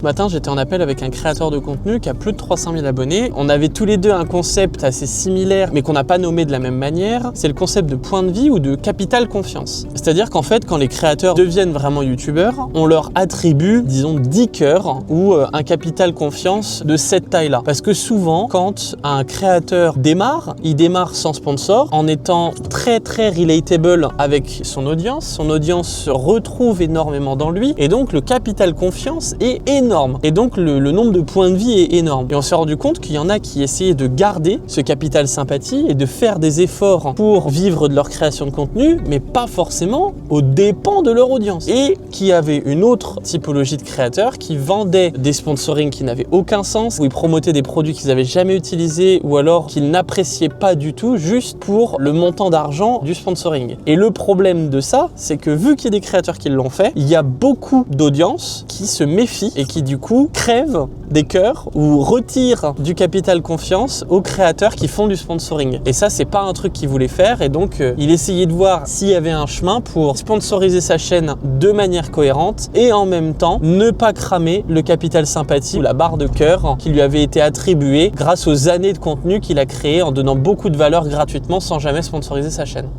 Ce matin, j'étais en appel avec un créateur de contenu qui a plus de 300 000 abonnés. On avait tous les deux un concept assez similaire, mais qu'on n'a pas nommé de la même manière. C'est le concept de point de vie ou de capital confiance. C'est-à-dire qu'en fait, quand les créateurs deviennent vraiment youtubeurs, on leur attribue, disons, 10 cœurs ou un capital confiance de cette taille-là. Parce que souvent, quand un créateur démarre, il démarre sans sponsor, en étant très relatable avec son audience. Son audience se retrouve énormément dans lui et donc le capital confiance est énorme. Et donc le nombre de points de vie est énorme. Et on s'est rendu compte qu'il y en a qui essayaient de garder ce capital sympathie et de faire des efforts pour vivre de leur création de contenu, mais pas forcément aux dépens de leur audience. Et qui avaient une autre typologie de créateurs qui vendaient des sponsorings qui n'avaient aucun sens, où ils promotaient des produits qu'ils n'avaient jamais utilisés ou alors qu'ils n'appréciaient pas du tout juste pour le montant d'argent du sponsoring. Et le problème de ça, c'est que vu qu'il y a des créateurs qui l'ont fait, il y a beaucoup d'audience qui se méfient et qui du coup crèvent des cœurs ou retirent du capital confiance aux créateurs qui font du sponsoring. Et ça, c'est pas un truc qu'il voulait faire et donc il essayait de voir s'il y avait un chemin pour sponsoriser sa chaîne de manière cohérente et en même temps ne pas cramer le capital sympathie ou la barre de cœur qui lui avait été attribuée grâce aux années de contenu qu'il a créé en donnant beaucoup de valeur gratuitement sans jamais sponsoriser sa chaîne.